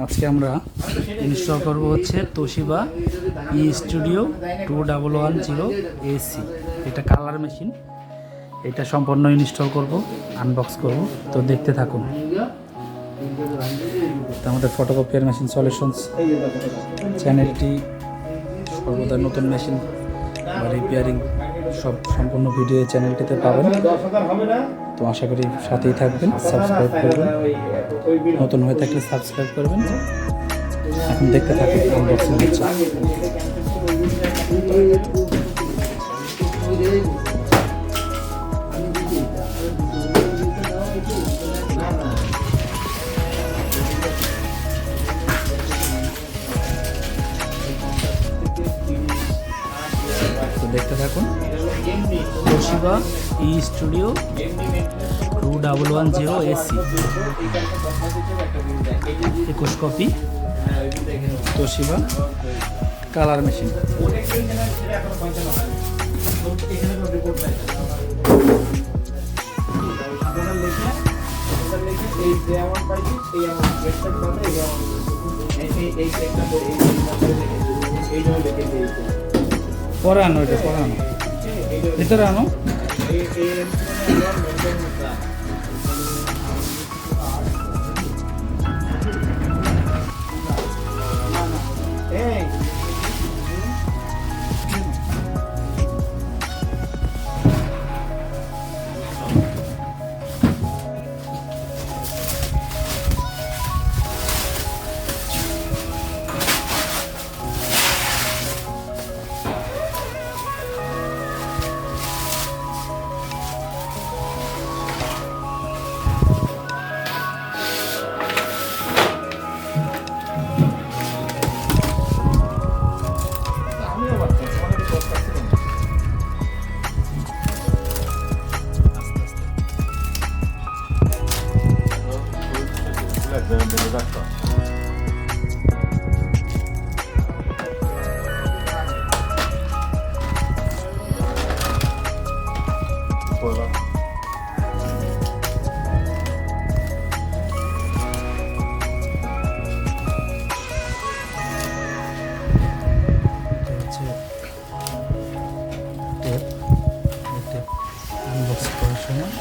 আজকে আমরা ইনস্টল করব হচ্ছে তোশিবা estudio 2110 AC। এটা কালার মেশিন, এটা সম্পূর্ণ ইনস্টল করব, আনবক্স করব, তো দেখতে থাকুন। তো আমাদের ফটোকপিয়ার মেশিন সলিউশনস চ্যানেলটি সর্বদা নতুন মেশিন বা রিপেয়ারিং সব সম্পূর্ণ ভিডিও চ্যানেলটিতে পাবেন। তো আশা করি সাথেই থাকবেন, সাবস্ক্রাইব করবেন, নতুন হয়ে থাকলে সাবস্ক্রাইব করবেন। এখন দেখতে থাকুন আনবক্সিং হচ্ছে। দেখতে থাকুন Toshiba estudio 2110 AC 21 copy Toshiba colour machine. পরে আনো, এটা পরে আনো, ভিতরে আনো।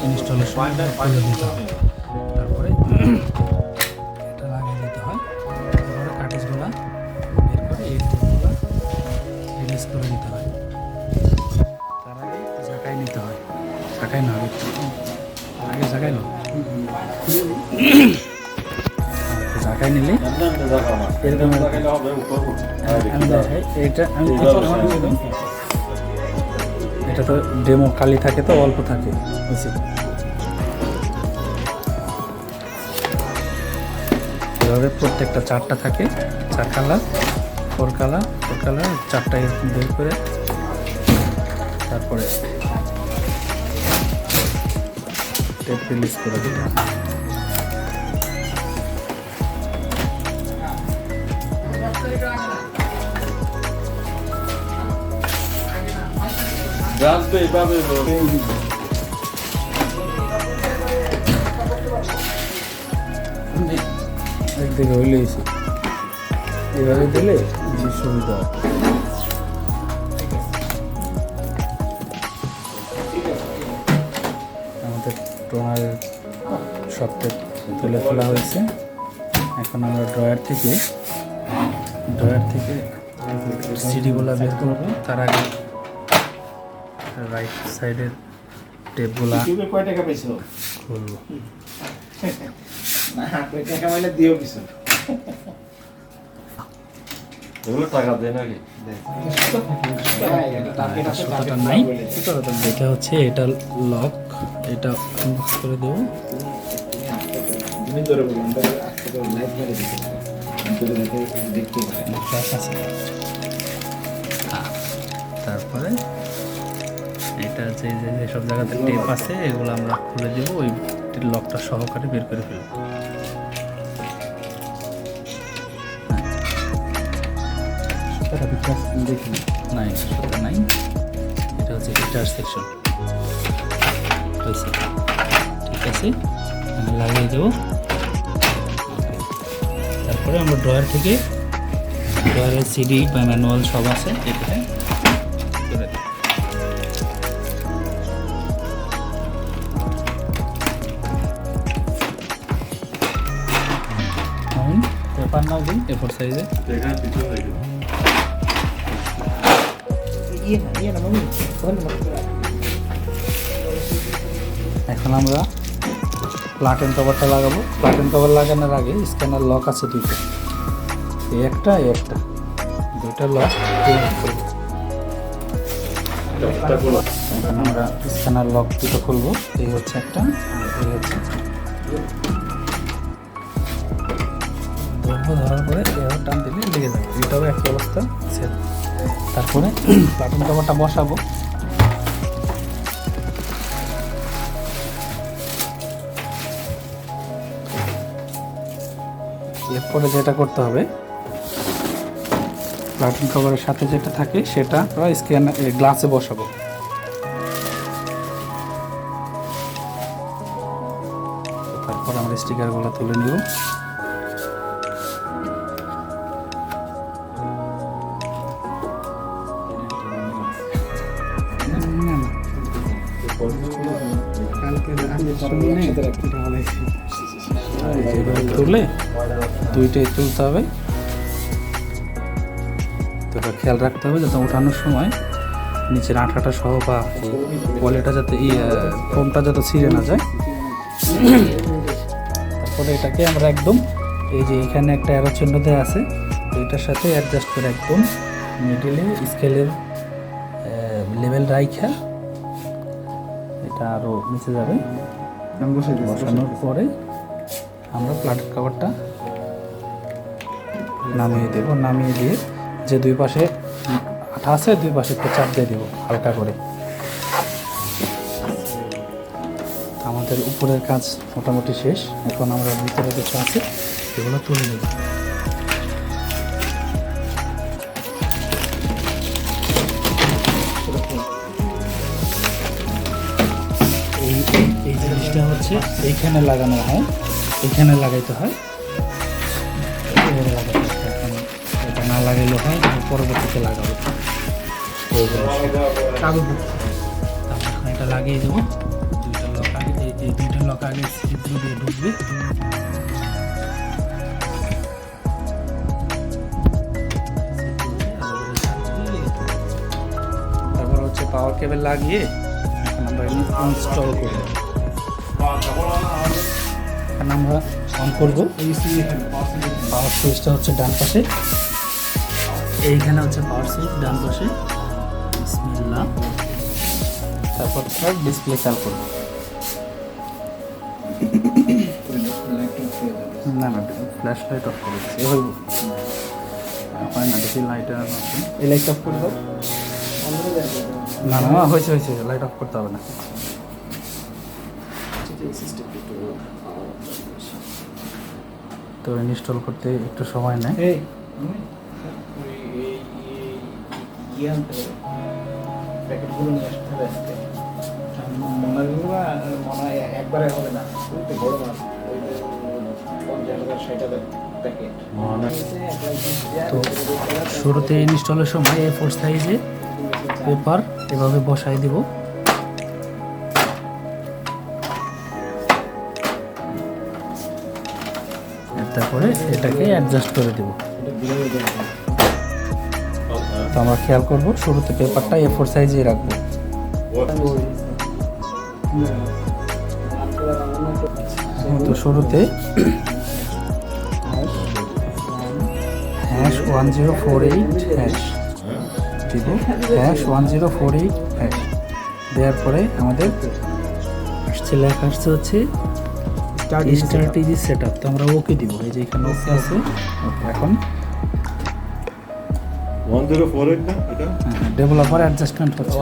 ইনস্টলেশন করে দিতে হয়, তারপরে এটা লাগিয়ে দিতে হয়, তারপরে কাটেজগুলো বের করে এই টেপগুলো রিলিজ করে দিতে হয়। তার আগে ঝাঁকাই নিতে হয়, ঝাঁকাই না আগে ঝাঁকাই নো, ঝাঁকাই নিলে এরকম আমি দেখাই। এটা আমি এটা তো ডেমো খালি থাকে, তো অল্প থাকে বুঝছি। এভাবে প্রত্যেকটা চারটা থাকে, চার কালার, ফোর কালার চারটা এরকম বের করে তারপরে টেপ রিলিজ করে দিতে হবে। একদিকে হইলে এভাবে দিলে সুবিধা হয়। আমাদের টোনারের সবটা তুলে ফেলা হয়েছে। এখন আমরা ড্রয়ার থেকে সিডিগুলো বের করবো। তার আগে রাইট সাইডের টেপগুলা কয় টাকা পেয়েছো খুলবো। এটা হচ্ছে এটা লক, এটা আনবক্স করে দেবো। তারপরে এটা যেসব জায়গাতে টেপ আছে এগুলো আমরা খুলে দেবো, ওই লকটা সহকারে বের করে ফেলবো। নাই সেটা নাই, এটা হচ্ছে গিটার সেকশন হয়েছে। ঠিক আছে, লাগিয়ে দেবো। তারপরে আমরা ড্রয়ার থেকে ড্রয়ারের সিডি বা ম্যানুয়াল সব আছে এখানে করে দিই। পেপার নাও দিন A4 সাইজে। এখন আমরা প্লাট এন্ড কভারটা লাগাবো। প্লাট এন্ড কভার লাগানোর আগে স্ক্যানার লক আছে দুটো, এই একটা দুইটা লক এখন আমরা স্ক্যানার লক দুটো খুলবো। এই হচ্ছে একটা আর এই হচ্ছে ধরার পরে এভাবে টান দিলে লেগে যাবে, এটাও একই অবস্থা সেম। তারপরে প্লাট এন্ড কভারটা বসাবো। এরপরে যেটা করতে হবে, প্লাট এন্ড কভারের সাথে যেটা থাকে সেটা স্ক্যানার গ্লাসে বসাবো। তারপর আমরা স্টিকারগুলো তুলে নিব। তুলে দুইটাই তুলতে হবে, তো খেয়াল রাখতে হবে যাতে ওঠানোর সময় নিচের আঠাটা সহ বা পলিটা যাতে ফোমটা যাতে ছিঁড়ে না যায়। তারপরে এটাকে আমরা একদম এই যে এখানে একটা অ্যারো চিহ্ন দেওয়া আছে, এটার সাথে অ্যাডজাস্ট করে একদম মিডিলে স্কেলের লেভেল রাইখা এটা আরও নিচে যাবে। বসানোর পরে আমরা প্লাট কভারটা নামিয়ে দেব। নামিয়ে দিয়ে যে দুই পাশে আঠা আছে দুই পাশে একটু চাপ দিয়ে দেবো হালকা করে। আমাদের উপরের কাজ মোটামুটি শেষ। এখন আমরা ভিতরে কিছু আছে এগুলো তুলে নেব। এই জিনিসটা হচ্ছে এইখানে লাগানো হয়, এইখানে লাগাইতে হয়, এখন এটা না লাগাইলে হয়, পরবর্তীতে লাগাবো। এখন এটা লাগিয়ে দেবো। দুইটা লক আগে এই দুইটা লক আগে ছিদ্র দিয়ে ঢুকবে। তারপর হচ্ছে পাওয়ার কেবল লাগিয়ে এখন আমরা ইনস্টল করব। এখন আমরা অন করবো। পাওয়ার সুইচটা হচ্ছে ডান পাশে, এইখানে হচ্ছে পাওয়ার সুইচ ডান পাশে। বিসমিল্লাহ। তারপর ডিসপ্লে চালু করবো। না ফ্ল্যাশ লাইট অফ করে দিচ্ছি, হইব হয় না। দেখি লাইট আছে, এই লাইট অফ করে দাও। না না হয়েছে লাইট অফ করতে হবে না। তো ইনস্টল করতে একটু সময় নেয়। তো শুরুতে ইনস্টলের সময় A4 সাইজে পেপার এভাবে বসাই দিব। তারপরে এটাকে অ্যাডজাস্ট করে দেব। তো আমরা খেয়াল করব শুরুতে পেপারটা A4 সাইজে রাখবো। তো শুরুতে #1048# দিব, #1048# দেওয়ার পরে আমাদের লেখা আসছে হচ্ছে স্ট্র্যাটেজি সেটআপ। তো আমরা ওকে দিব, এই যে এখানে ওকে আছে। এখন 1048 না এটা ডেভেলপার অ্যাডজাস্টমেন্ট হচ্ছে।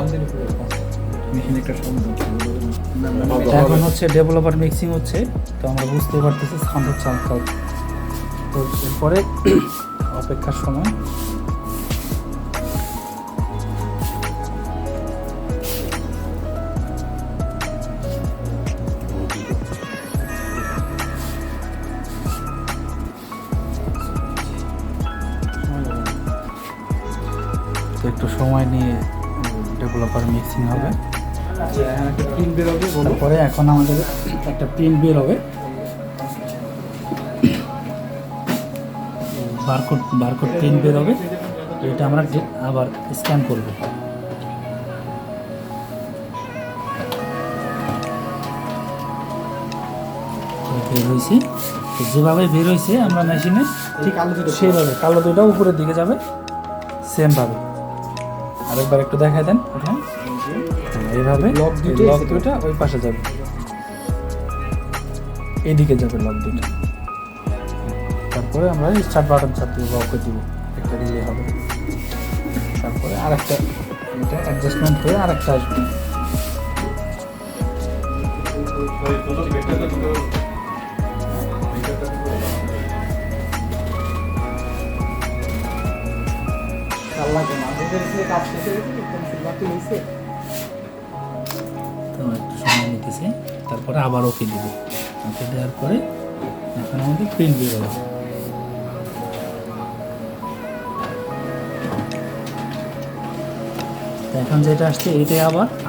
এখন হচ্ছে ডেভেলপার মিক্সিং হচ্ছে। তো আমরা বুঝতে পারতেছি সাউন্ড হচ্ছে। তো এরপরে অপেক্ষার সময় একটু সময় নিয়ে ডেভেলপার মিক্সিং হবে। প্রিন্ট বের হবে, তারপরে এখন আমাদের একটা প্রিন্ট বের হবে, বারকোড প্রিন্ট বের হবে। এটা আমরা আবার স্ক্যান করব। বের হয়েছে, যেভাবে বের হয়েছে আমরা মেশিনে ঠিক সেইভাবে কালো দুইটা উপরের দিকে যাবে সেমভাবে। আরেকবার একটু দেখাই দেন ওখানে, এইভাবে লক দুইটা ওই পাশে যাবে, এইদিকে যাবে লক দুইটা। তারপরে আমরা স্টার্ট বাটন চাপ দিব, লক করে দিব, একটা দিলে হবে। তারপরে আরেকটা এটা অ্যাডজাস্টমেন্ট হয়ে আরেকটা আসবে। তো একটু সময় নিতেছে, তারপরে আবার ওকে দিব। ওকে দেওয়ার পরে এখন আমাদের প্রিন্ট বের হবে। এখন যেটা আসছে এইটাই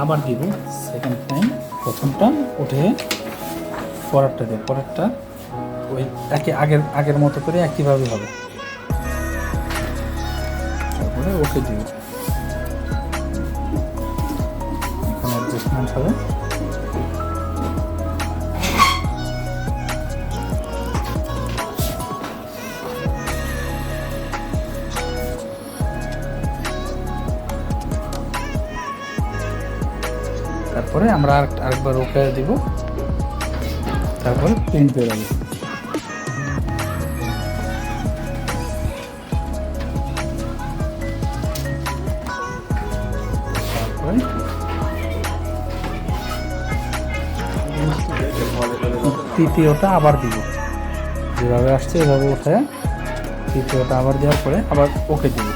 আবার দিব সেকেন্ড টাইম। প্রথমটা উঠে পরেরটা দেব, পরেরটা ওই আগের মতো করে একইভাবে হবে। তারপরে ওকে দিব, এখন অ্যাডজাস্টমেন্ট হবে। তারপরে আমরা আরেকবার ওকে দিব, তারপরে প্রিন্ট বের হবে। তারপরে তৃতীয়টা আবার দিব, যেভাবে আসছে এভাবে উঠে তৃতীয়টা আবার দেওয়ার পরে আবার ওকে দিব।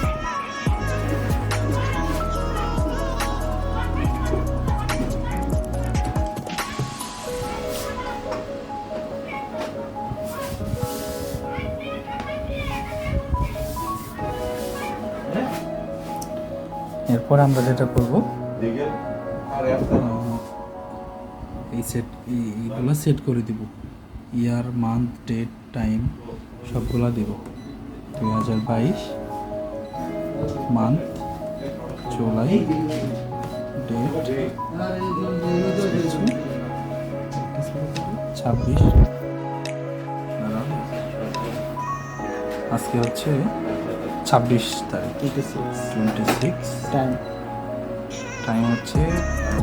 এরপর আমরা যেটা করব, এইগুলো সেট করে দিব। ইয়ার, মান্থ, ডেট, টাইম সবগুলো দিব। 2022 মান্থ, জুলাই, ডেট 26, আজকে হচ্ছে 26 তারিখ, 26, টাইম হচ্ছে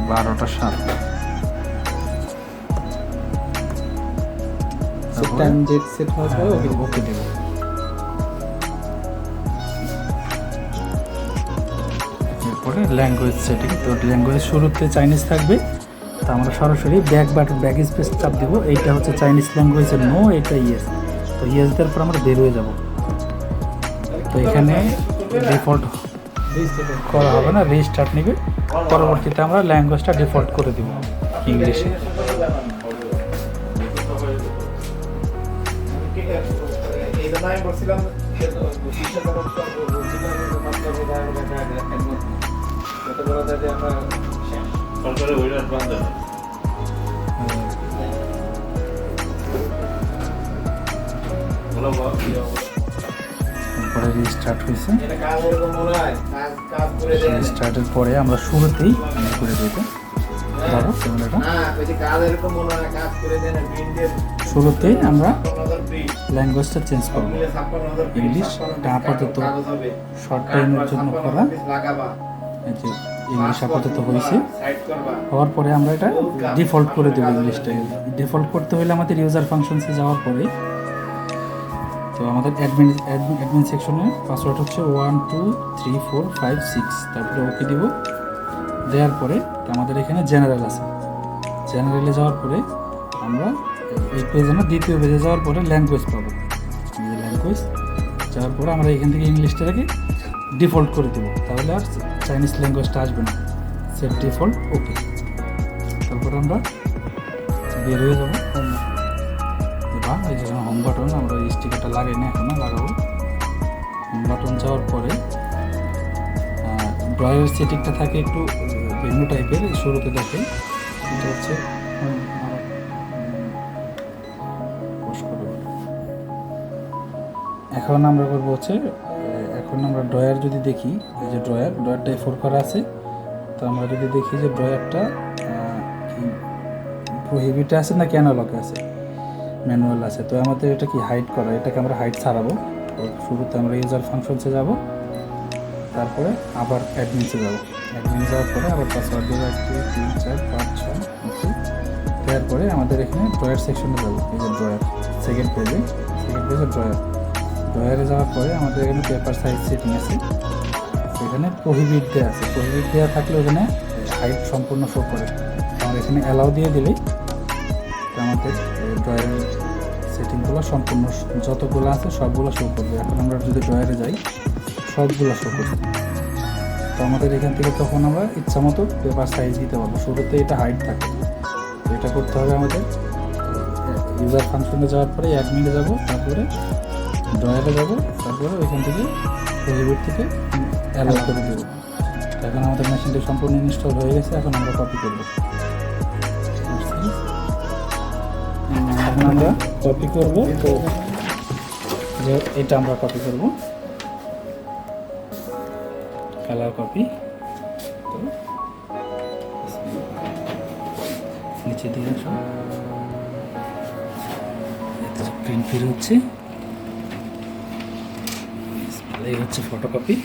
12টা 7। টাইম ডেট সেট হওয়ার পরে ওকে দেব। এরপরে ল্যাঙ্গুয়েজ সেটিং। তো ল্যাঙ্গুয়েজ শুরুতে চাইনিজ থাকবে, তো আমরা সরাসরি ব্যাক স্পেস চাপ দেবো। এইটা হচ্ছে চাইনিজ ল্যাঙ্গুয়েজের নো, এটা ইয়েস। তো ইয়েস দেওয়ার পর আমরা বের হয়ে যাব। তো এখানে ডিফল্ট করা হবে না, রিস্টার্ট নেবে। পরবর্তীতে আমরা ল্যাঙ্গুয়েজটা ডিফল্ট করে দিব ইংলিশে। তারপরে রিস্টার্ট হয়েছে। রিস্টার্টের পরে আমরা শুরুতেই করে দিতে ধরো ক্যামেরাটা, শুরুতেই আমরা ল্যাঙ্গুয়েজটা চেঞ্জ করব ইংলিশ। এটা আপাতত শর্ট টাইমের জন্য করা, এই যে ইংলিশ আপাতত হয়েছে। হওয়ার পরে আমরা এটা ডিফল্ট করে দেবো ইংলিশটা। ডিফল্ট করতে হলে আমাদের ইউজার ফাংশনসে যাওয়ার পরে, তো আমাদের অ্যাডমিন সেকশনে পাসওয়ার্ড হচ্ছে 1 2 3 4 5 6। তারপরে ওকে দিব। দেওয়ার পরে আমাদের এখানে জেনারেল আছে, জেনারেলে যাওয়ার পরে আমরা এই পেজে না, দ্বিতীয় পেজে যাওয়ার পরে ল্যাঙ্গুয়েজ পাবো। ল্যাঙ্গুয়েজ যাওয়ার পরে আমরা এখান থেকে ইংলিশটাকে ডিফল্ট করে দেবো, তাহলে আর চাইনিজ ল্যাঙ্গুয়েজটা আসবে না। সেট ডিফল্ট, ওকে। তারপরে আমরা বের হয়ে যাবো। বা এই যে হোম বাটন, আমরা এই স্টিকারটা লাগাই না, এখনো লাগাবো। হোম বাটন যাওয়ার পরে ড্রয়ারের সেটিংটা থাকে একটু ভিন্ন টাইপের। শুরুতে দেখেন এটা হচ্ছে এখন আমরা করবো হচ্ছে এখন আমরা ড্রয়ার যদি দেখি, এই যে ড্রয়ারটা ফোর করা আছে। তো আমরা যদি দেখি যে ড্রয়ারটা কি প্রোহিবিটে আছে না ক্যানালকে আছে, ম্যানুয়াল আছে। তো আমাদের এটা কি হাইড করা, এটাকে আমরা হাইড ছাড়াবো। তো শুরুতে আমরা ইউজার ফাংশনসে যাব, তারপরে আবার অ্যাডমিনসে যাব। অ্যাডমিন যাওয়ার পরে আবার পাসওয়ার্ড দেবো 1 2 3 4 5 6 ওকে। তারপরে আমাদের এখানে ড্রয়ার সেকশনে যাব। এই যে ড্রয়ার সেকেন্ড পেজে ড্রয়ারে যাওয়ার পরে আমাদের এখানে পেপার সাইজ সেটিং আছে। এখানে প্রোহিবিট দেওয়া আছে। প্রোহিবিট দেওয়া থাকলে ওখানে হাইট সম্পূর্ণ শো করে। আমরা এখানে অ্যালাউ দিয়ে দিলেই আমাদের ড্রয়ারের সেটিংগুলো সম্পূর্ণ যতগুলো আছে সবগুলো শো করবে। এখন আমরা যদি ড্রয়ারে যাই, সবগুলো শো করবে। তো আমাদের এখান থেকে তখন আমরা ইচ্ছা মতো পেপার সাইজ দিতে পারবো। শুরুতে এটা হাইট থাকে, তো এটা করতে হবে আমাদের ইউজার ফাংশনে যাওয়ার পরে অ্যাডমিনে যাব, তারপরে ড্রয়ারে যাব, তারপরে ওইখান থেকে প্রোহিবিট থেকে অ্যালাউ করে দেবো। এখন আমাদের মেশিনটি সম্পূর্ণ ইনস্টল হয়ে গেছে। এখন আমরা কপি করবো। এখন আমরা কপি করব। তো যে এটা আমরা কপি করব, কালার কপি। তো নিচে দিকে সব প্রিন্ট ফির হচ্ছে, এই হচ্ছে ফটোকপি।